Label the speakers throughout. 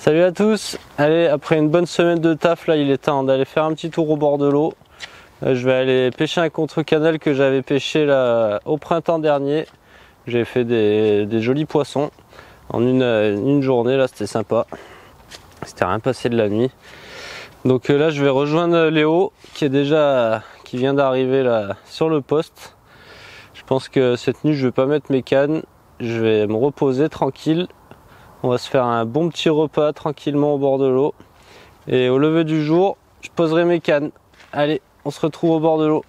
Speaker 1: Salut à tous. Allez, après une bonne semaine de taf, là il est temps d'aller faire un petit tour au bord de l'eau. Je vais aller pêcher un contre-canal que j'avais pêché là au printemps dernier. J'ai fait des jolis poissons en une journée, là c'était sympa. C'était rien passé de la nuit. Donc là je vais rejoindre Léo qui vient d'arriver là sur le poste. Je pense que cette nuit je vais pas mettre mes cannes. Je vais me reposer tranquille. On va se faire un bon petit repas tranquillement au bord de l'eau. Et au lever du jour, je poserai mes cannes. Allez, on se retrouve au bord de l'eau.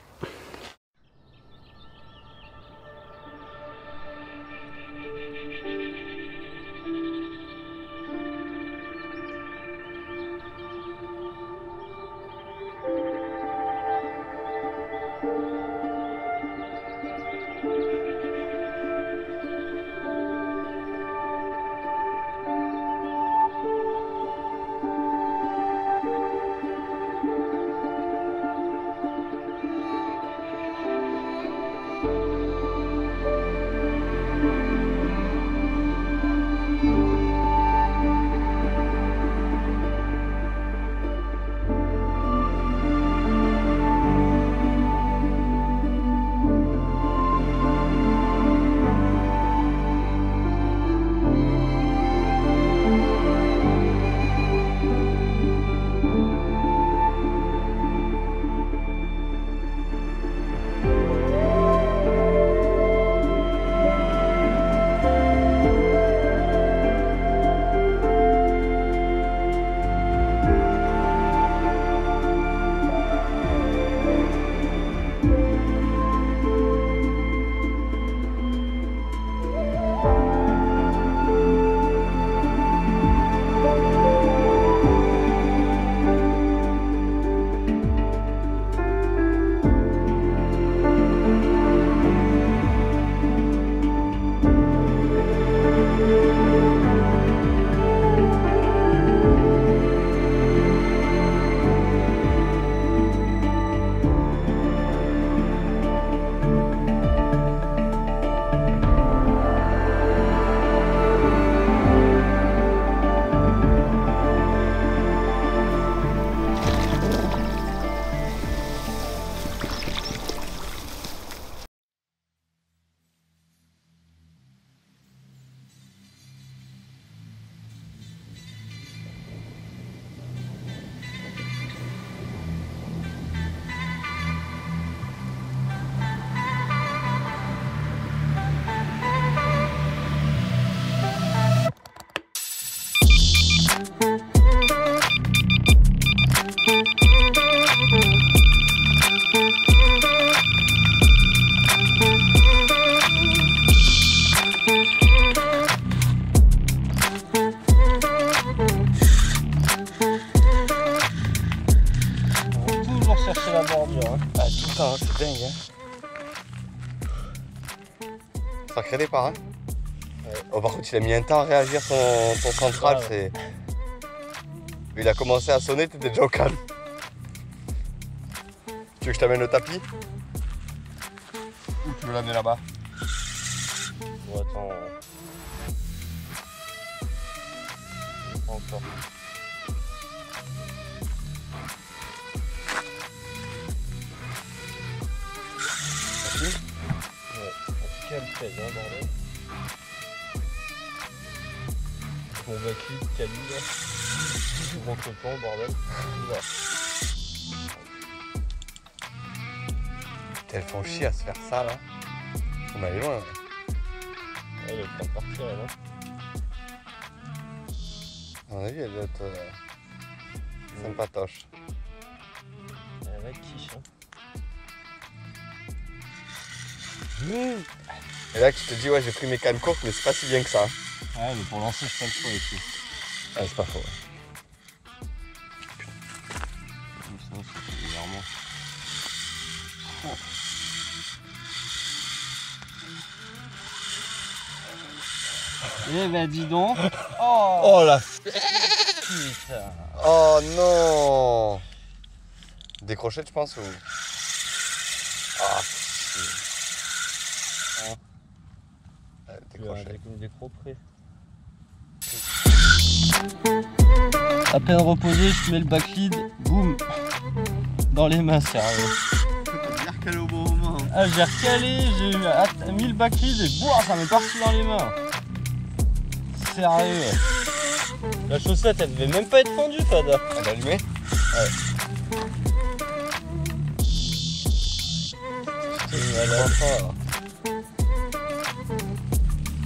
Speaker 1: Chercher la bordure. Hein.
Speaker 2: Ah, tout le temps, c'est dingue. Hein. Sacré départ. Hein. Ouais. Oh, par contre, il a mis un temps à réagir ton central. C'est... Il a commencé à sonner, t'étais déjà au calme. Tu veux que je t'amène le tapis? Ou tu veux l'amener là-bas?
Speaker 1: Bon, attends. Pas encore. Quelle pèse, hein, bordel. Mon vacu, calibre. Je rentre le temps, bordel. Voilà.
Speaker 2: Elles font chier à se faire ça là. On aller loin.
Speaker 1: Elle est en train de partir, elle, hein.
Speaker 2: À mon avis, elle doit être sympatoche.
Speaker 1: Elle va quiche, hein.
Speaker 2: Et là, tu te dis, ouais, j'ai pris mes cannes courtes, mais c'est pas si bien que ça.
Speaker 1: Ouais, mais pour lancer, je pas le choix ici.
Speaker 2: Ah, c'est pas faux. Ouais.
Speaker 1: Sinon, c'est légèrement. Eh ben, dis donc. Oh,
Speaker 2: Oh là.
Speaker 1: putain.
Speaker 2: Oh non. Décroché, tu penses ou... Ah,
Speaker 1: Avec une décro près. À peine reposé, je mets le backlead, boum, dans les mains, sérieux.
Speaker 2: T'as bien recalé au bon moment.
Speaker 1: Ah, j'ai recalé, j'ai mis le backlead et boum, ça m'est parti dans les mains. Sérieux. La chaussette, elle devait même pas être fendue, Fada.
Speaker 2: Elle est allumée?
Speaker 1: Ouais.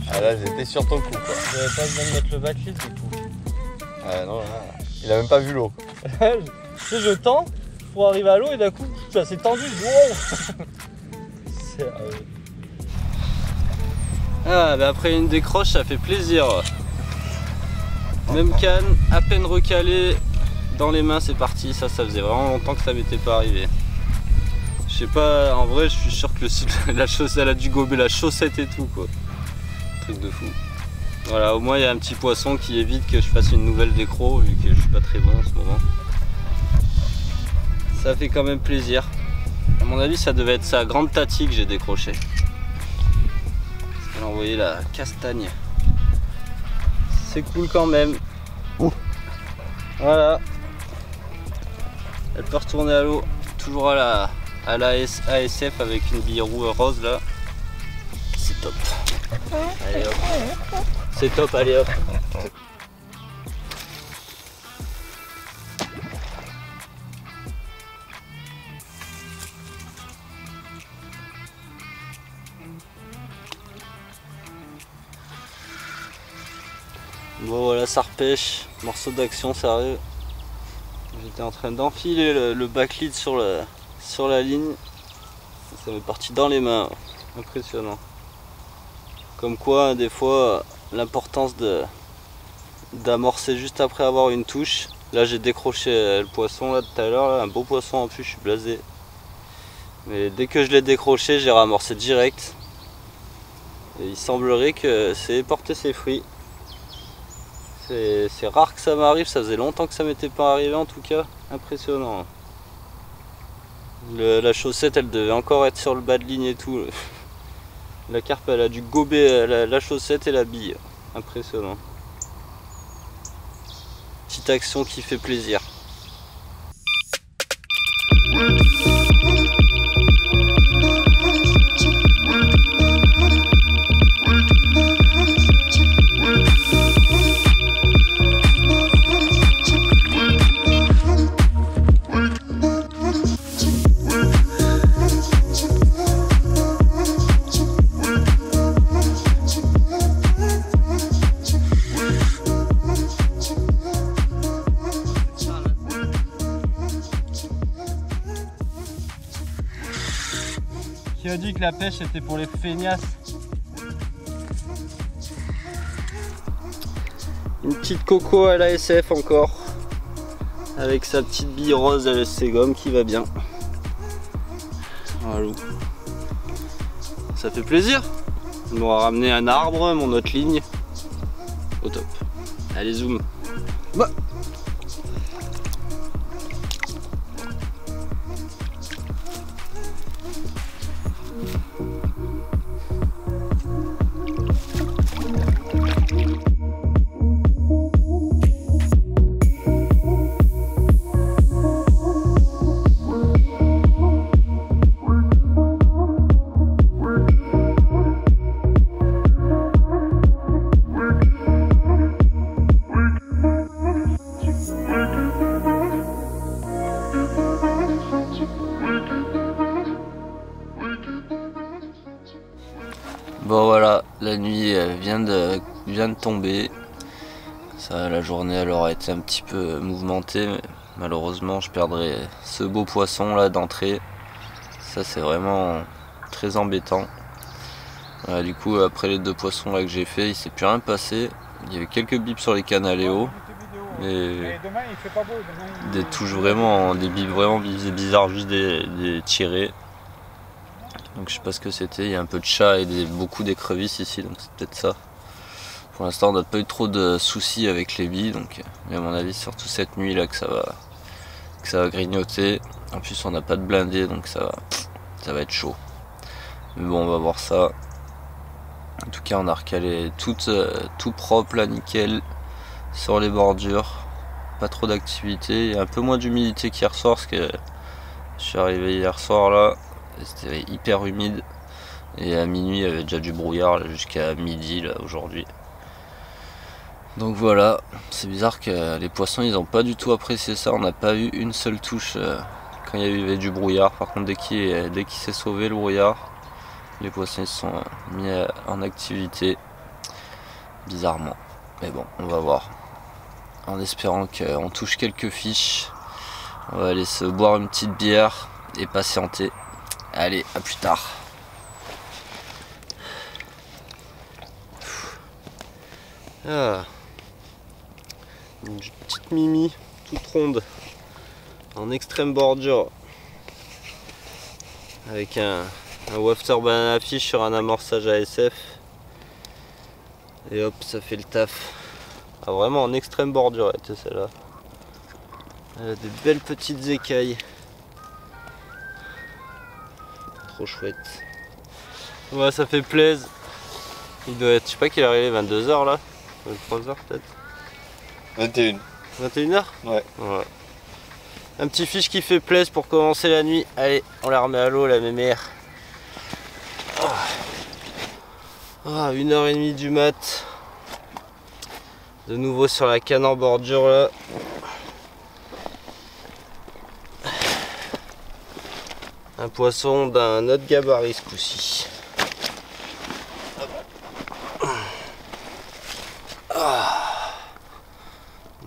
Speaker 2: Ah là, j'étais sur ton coup quoi.
Speaker 1: J'avais pas besoin de mettre le backlead du coup.
Speaker 2: Ah non, là, il a même pas vu l'eau.
Speaker 1: Tu sais, je tends pour arriver à l'eau et d'un coup, ça s'est tendu. Wow. Sérieux. Ah, bah après une décroche, ça fait plaisir. Même canne, à peine recalé, dans les mains, c'est parti. Ça faisait vraiment longtemps que ça m'était pas arrivé. Je sais pas, en vrai, je suis sûr que la chaussette, elle a dû gober la chaussette et tout, quoi. Truc de fou. Voilà, au moins il y a un petit poisson qui évite que je fasse une nouvelle décro, vu que je suis pas très bon en ce moment. Ça fait quand même plaisir. À mon avis, ça devait être sa grande tati que j'ai décroché. Elle a envoyé la castagne. C'est cool quand même. Voilà. Elle peut retourner à l'eau. Toujours à la ASF avec une bille rose là. C'est top. Allez hop. C'est top, allez hop. Bon voilà, ça repêche, morceau d'action sérieux. J'étais en train d'enfiler le backlead sur la ligne. Ça m'est parti dans les mains, impressionnant. Comme quoi, des fois, l'importance d'amorcer juste après avoir une touche. Là j'ai décroché le poisson là tout à l'heure, un beau poisson en plus, je suis blasé. Mais dès que je l'ai décroché, j'ai ramorcé direct. Et il semblerait que c'est porté ses fruits. C'est rare que ça m'arrive, ça faisait longtemps que ça m'était pas arrivé en tout cas, impressionnant. La chaussette elle devait encore être sur le bas de ligne et tout. La carpe elle a dû gober la chaussette et la bille, impressionnant. Petite action qui fait plaisir. Qui a dit que la pêche était pour les feignasses? Une petite coco à la SF encore, avec sa petite bille rose LSC gomme qui va bien. Voilà. Ça fait plaisir. On m'aura ramené un arbre, mon autre ligne. Au top. Allez zoom. Bah. Bon voilà, la nuit vient de tomber. Ça, la journée elle aura été un petit peu mouvementée, mais malheureusement je perdrai ce beau poisson là d'entrée. Ça c'est vraiment très embêtant. Voilà, du coup après les deux poissons là que j'ai fait, il s'est plus rien passé. Il y avait quelques bips sur les canaléos, mais des touches vraiment, des bips vraiment bizarres, juste des tirés. Donc je sais pas ce que c'était, il y a un peu de chat et beaucoup d'écrevisses ici, donc c'est peut-être ça. Pour l'instant on n'a pas eu trop de soucis avec les billes, donc mais à mon avis surtout cette nuit là que ça va grignoter. En plus on n'a pas de blindé, donc ça va être chaud. Mais bon, on va voir ça. En tout cas on a recalé tout propre là, nickel, sur les bordures. pas trop d'activité. Il y a un peu moins d'humidité qu'hier soir parce que je suis arrivé hier soir là, c'était hyper humide. Et à minuit il y avait déjà du brouillard jusqu'à midi là aujourd'hui. Donc voilà, c'est bizarre que les poissons ils ont pas du tout apprécié ça. On n'a pas eu une seule touche quand il y avait du brouillard. Par contre dès qu'il s'est sauvé le brouillard, les poissons ils se sont mis en activité bizarrement. Mais bon, on va voir. En espérant qu'on touche quelques fiches. On va aller se boire une petite bière et patienter. Allez, à plus tard. Ah. Une petite mimi toute ronde en extrême bordure avec un wafter banana fish sur un amorçage ASF et hop, ça fait le taf. Ah, vraiment en extrême bordure était celle-là. Elle a des belles petites écailles, trop chouette. Ouais, ça fait plaisir. Il doit être, je sais pas qu'il est arrivé 22 h là, 23 h peut-être.
Speaker 2: 21.
Speaker 1: 21 h.
Speaker 2: Ouais.
Speaker 1: Un petit fiche qui fait plaisir pour commencer la nuit. Allez, on la remet à l'eau, la mémère. 1h30 du mat. De nouveau sur la canne en bordure là. Un poisson d'un autre gabarit ce coup-ci.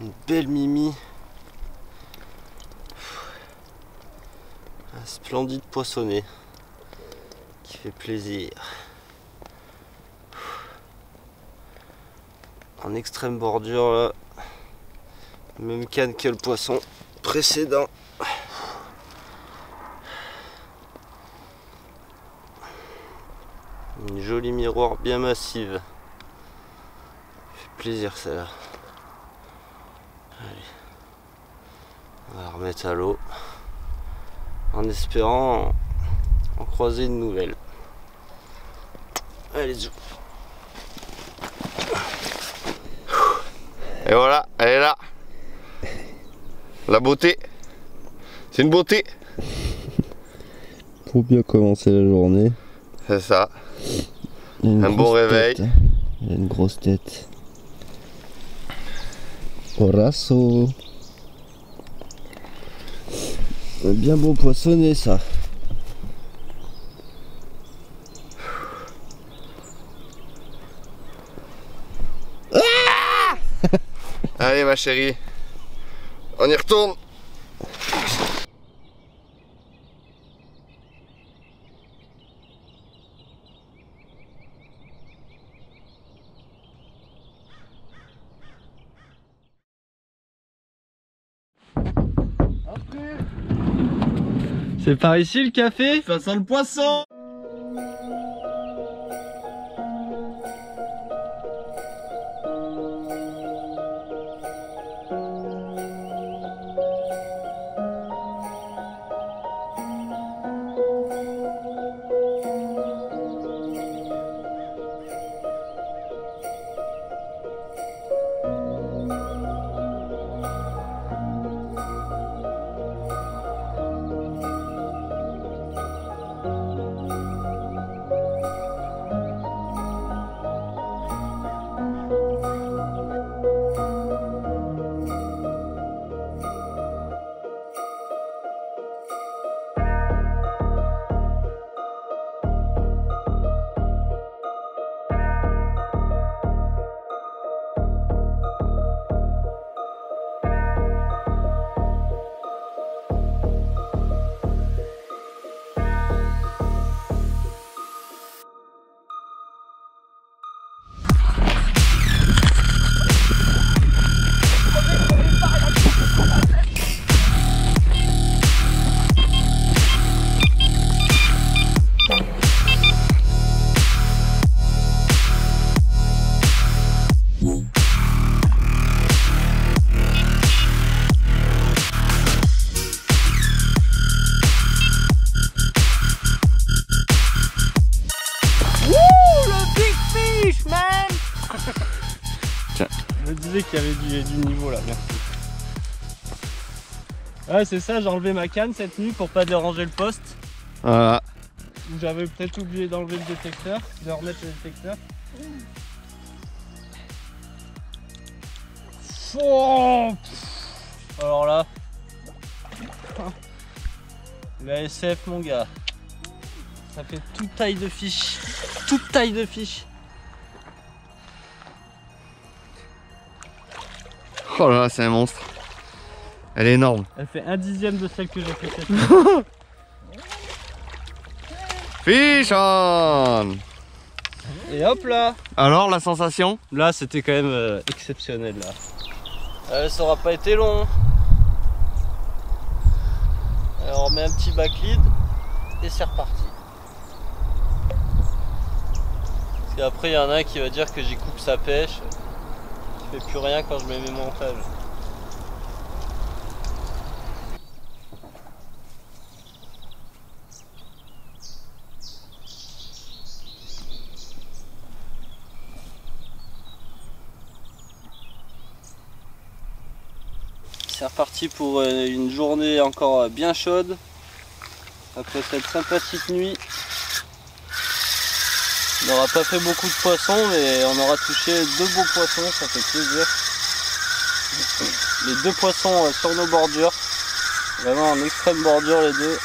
Speaker 1: Une belle mimi. Un splendide poissonnet qui fait plaisir. En extrême bordure là. Même canne que le poisson précédent. Une jolie miroir bien massive. Fait plaisir celle-là. Allez. On va la remettre à l'eau. En espérant en croiser une nouvelle. Allez, zou.
Speaker 2: Et voilà, elle est là. La beauté. C'est une beauté.
Speaker 1: Pour bien commencer la journée.
Speaker 2: C'est ça. Un bon réveil.
Speaker 1: Il a une grosse tête. Horasso. Un bien beau poissonnet ça.
Speaker 2: Allez ma chérie, on y retourne.
Speaker 1: C'est par ici le café?
Speaker 3: Ça sent le poisson.
Speaker 1: Je me disais qu'il y avait du niveau là, merci. Ouais, c'est ça, j'ai enlevé ma canne cette nuit pour pas déranger le poste.
Speaker 2: Voilà.
Speaker 1: J'avais peut-être oublié d'enlever le détecteur, de remettre le détecteur. Oh, alors là, la SF mon gars, ça fait toute taille de fiche, toute taille de fiche.
Speaker 2: Oh là là, c'est un monstre. Elle est énorme.
Speaker 1: Elle fait 1/10 de celle que j'ai fait cette nuit.
Speaker 2: Fish on.
Speaker 1: Et hop là.
Speaker 2: Alors la sensation?
Speaker 1: Là c'était quand même exceptionnel là. Ça aura pas été long. Alors on remet un petit backlead et c'est reparti. Parce qu'après il y en a un qui va dire que j'y coupe sa pêche. Je fais plus rien quand je mets mes montages. C'est reparti pour une journée encore bien chaude. Après cette sympathique nuit. On n'aura pas fait beaucoup de poissons, mais on aura touché 2 beaux poissons, ça fait plaisir. Les 2 poissons sur nos bordures. Vraiment en extrême bordure les deux.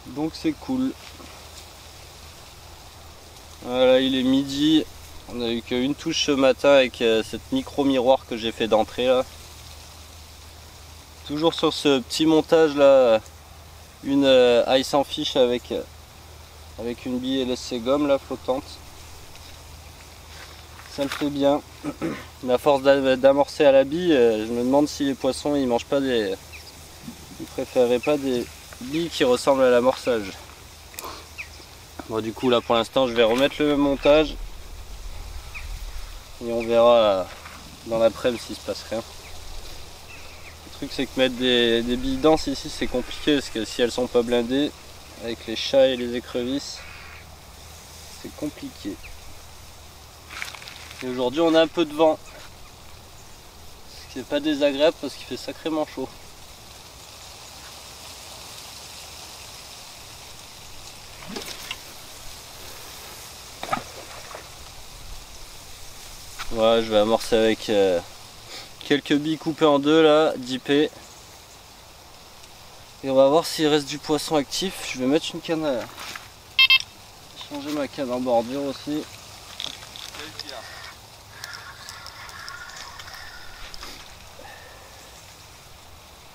Speaker 1: Donc c'est cool. Voilà, il est midi. On a eu qu'une touche ce matin avec cette micro miroir que j'ai fait d'entrée là. Toujours sur ce petit montage là, une ice en fiche avec une bille LSC gomme là flottante. Ça le fait bien. Mais à force d'amorcer à la bille, je me demande si les poissons ils mangent pas des. Ils préféreraient pas des billes qui ressemblent à l'amorçage. Bon, du coup là pour l'instant je vais remettre le même montage. Et on verra dans l'après-midi s'il se passe rien. Le truc c'est que mettre des billes denses ici c'est compliqué parce que si elles sont pas blindées, avec les chats et les écrevisses, c'est compliqué. Et aujourd'hui on a un peu de vent. Ce qui n'est pas désagréable parce qu'il fait sacrément chaud. Voilà, je vais amorcer avec quelques billes coupées en deux là, dippées. Et on va voir s'il reste du poisson actif. Je vais mettre une canne à changer ma canne en bordure aussi.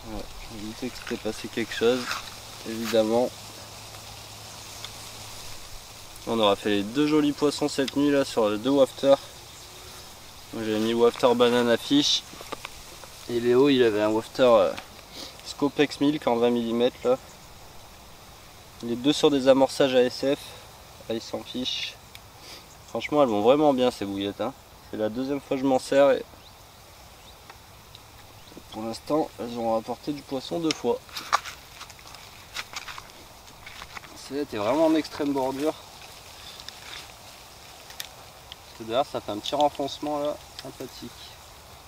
Speaker 1: Ouais, je me doutais que c'était passé quelque chose, évidemment. On aura fait les 2 jolis poissons cette nuit là sur les 2 wafters. J'avais mis wafter banane à fiche et Léo il avait un wafter Scopex Milk en 20 mm là. Les deux sur des amorçages ASF, ice en fiche. Franchement elles vont vraiment bien ces bouillettes hein. C'est la 2e fois que je m'en sers et pour l'instant elles ont rapporté du poisson 2 fois. Celle-là était vraiment en extrême bordure. Derrière ça fait un petit renfoncement là, sympathique.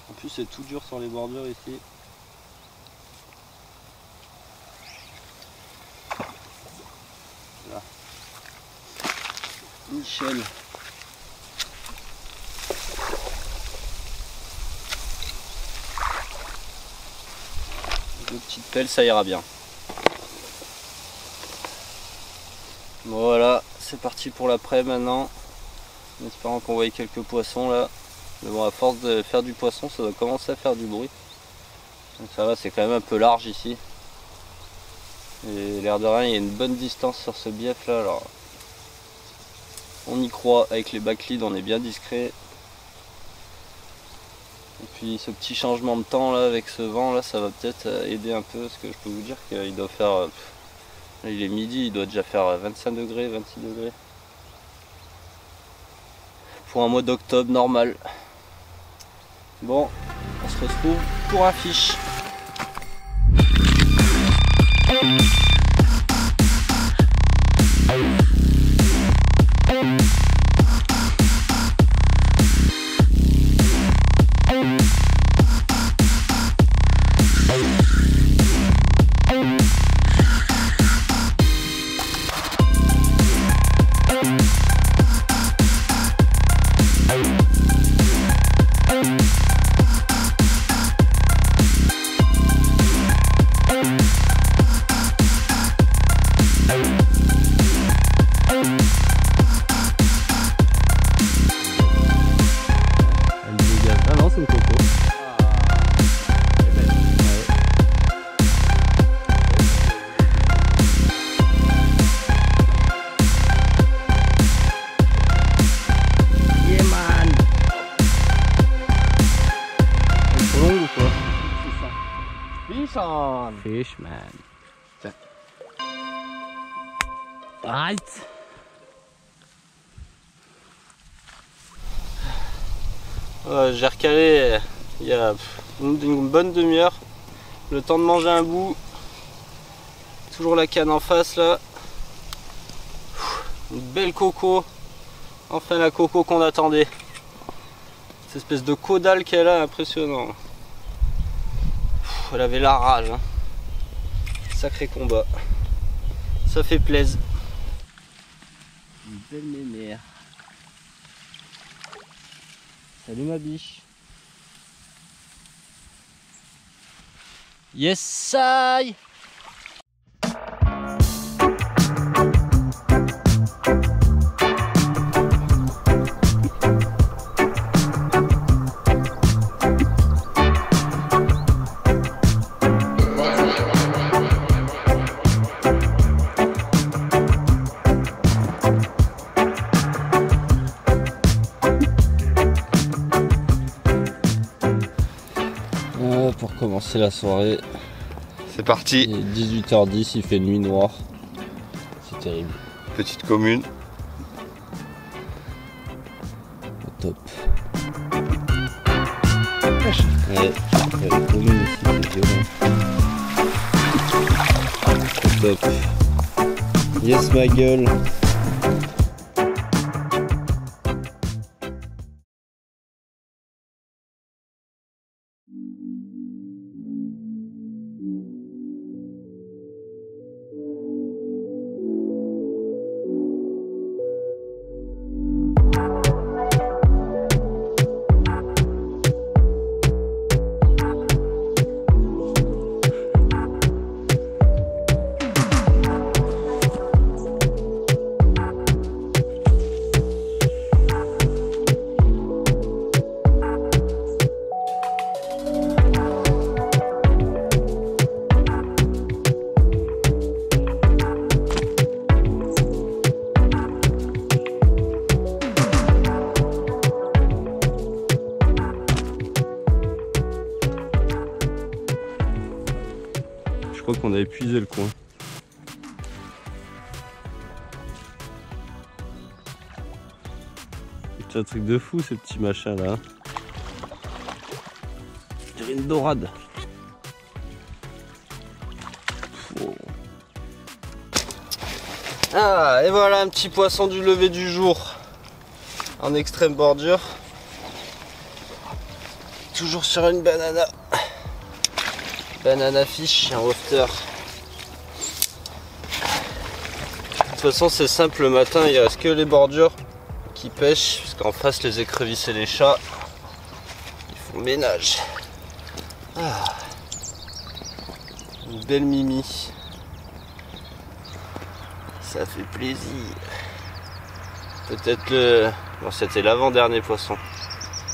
Speaker 1: En plus c'est tout dur sur les bordures ici. Là. Michel. Deux petites pelles, ça ira bien. Voilà, c'est parti pour l'après maintenant. En espérant qu'on voie quelques poissons là. Mais bon, à force de faire du poisson, ça doit commencer à faire du bruit. Donc ça va, c'est quand même un peu large ici. Et l'air de rien, il y a une bonne distance sur ce bief là. Alors, on y croit, avec les backleads, on est bien discret. Et puis ce petit changement de temps là, avec ce vent là, ça va peut-être aider un peu. Parce que je peux vous dire qu'il doit faire. Là, il est midi, il doit déjà faire 25 degrés, 26 degrés. Pour un mois d'octobre normal. Bon, on se retrouve pour un fiche.
Speaker 2: Fish on.
Speaker 1: Fishman. Right. J'ai recalé il y a une bonne demi-heure. Le temps de manger un bout. Toujours la canne en face là. Une belle coco. Enfin la coco qu'on attendait. Cette espèce de caudale qu'elle a, impressionnant. Elle avait la rage. Hein. Sacré combat. Ça fait plaisir. Une belle mémère. Salut ma biche. Yes I. Pour commencer la soirée,
Speaker 2: C'est parti.
Speaker 1: il est 18h10, il fait nuit noire. C'est terrible.
Speaker 2: Petite commune.
Speaker 1: Au top. Ouais, la commune ici, c'est violent. Au top. Yes ma gueule. Je crois qu'on a épuisé le coin. C'est un truc de fou ces petits machins là. Je dirais une dorade. Oh. Ah et voilà un petit poisson du lever du jour. En extrême bordure. Toujours sur une banana. Banana fish, un wafter. De toute façon c'est simple, le matin il reste que les bordures qui pêchent, parce qu'en face les écrevisses et les chats ils font le ménage. Ah. Une belle mimi. Ça fait plaisir. Peut-être le... Bon c'était l'avant-dernier poisson.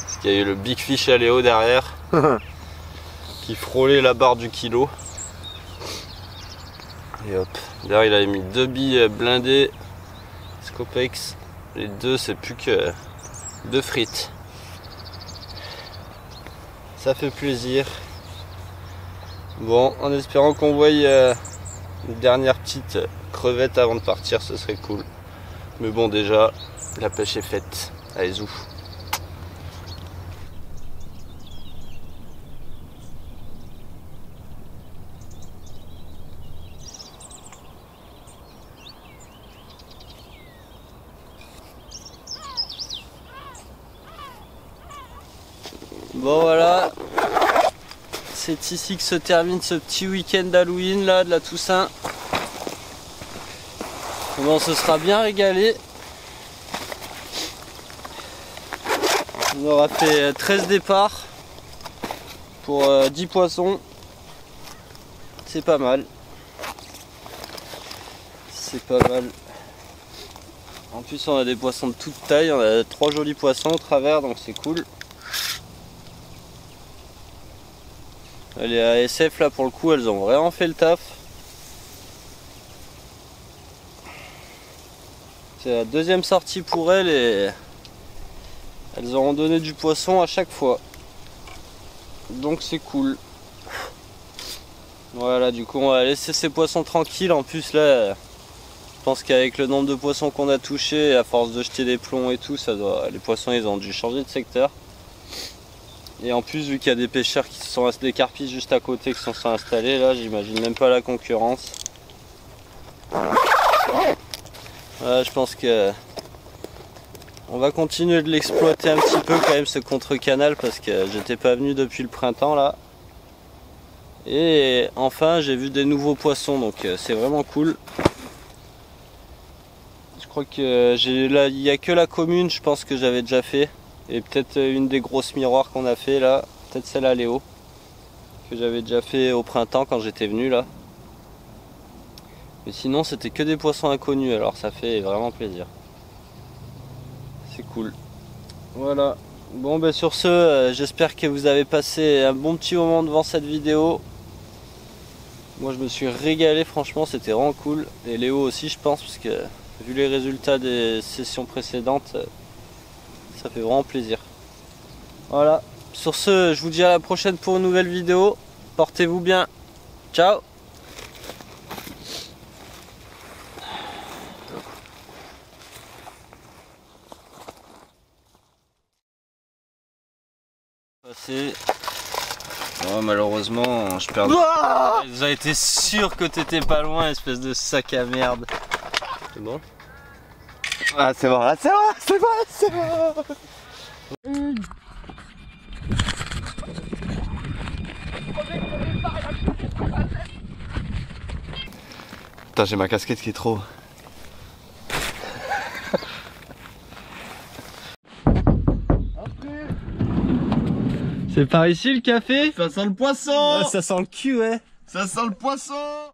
Speaker 1: Parce qu'il y a eu le big fish à Léo derrière. Qui frôlait la barre du kilo. Et hop. D'ailleurs il avait mis 2 billes blindées Scopex. Les deux c'est plus que 2 frites. Ça fait plaisir. Bon, en espérant qu'on voie une dernière petite crevette avant de partir, ce serait cool. Mais bon déjà, la pêche est faite. Allez zou. Bon voilà, c'est ici que se termine ce petit week-end d'Halloween là, de la Toussaint. Bon, on se sera bien régalé. On aura fait 13 départs pour 10 poissons. C'est pas mal. C'est pas mal. En plus on a des poissons de toute taille, on a 3 jolis poissons au travers donc c'est cool. Les ASF là pour le coup elles ont vraiment fait le taf. C'est la deuxième sortie pour elles et elles auront donné du poisson à chaque fois. Donc c'est cool. Voilà, du coup on va laisser ces poissons tranquilles. En plus là, je pense qu'avec le nombre de poissons qu'on a touchés, à force de jeter des plombs et tout, les poissons ils ont dû changer de secteur. Et en plus, vu qu'il y a des pêcheurs qui se sont des carpistes juste à côté qui se sont installés, là j'imagine même pas la concurrence. Voilà, je pense que on va continuer de l'exploiter un petit peu quand même, ce contre-canal, parce que j'étais pas venu depuis le printemps là. Et enfin j'ai vu des nouveaux poissons, donc c'est vraiment cool. Je crois que il n'y a que la commune, je pense que j'avais déjà fait. Et peut-être une des grosses miroirs qu'on a fait là, peut-être celle à Léo, que j'avais déjà fait au printemps quand j'étais venu là. Mais sinon c'était que des poissons inconnus, alors ça fait vraiment plaisir. C'est cool. Voilà. Bon ben sur ce, j'espère que vous avez passé un bon petit moment devant cette vidéo. Moi je me suis régalé, franchement c'était vraiment cool. Et Léo aussi je pense, parce que vu les résultats des sessions précédentes, ça fait vraiment plaisir. Voilà. Sur ce, je vous dis à la prochaine pour une nouvelle vidéo. Portez-vous bien. Ciao. Oh, malheureusement, je perds. Vous avez été sûr que t'étais pas loin, espèce de sac à merde. C'est bon?
Speaker 2: Ah c'est bon, c'est bon, c'est bon, c'est bon. Putain, j'ai ma casquette qui est trop.
Speaker 1: C'est par ici le café?
Speaker 2: Ça sent le poisson.
Speaker 1: Ah, ça sent le cul, ouais.
Speaker 2: Ça sent le poisson.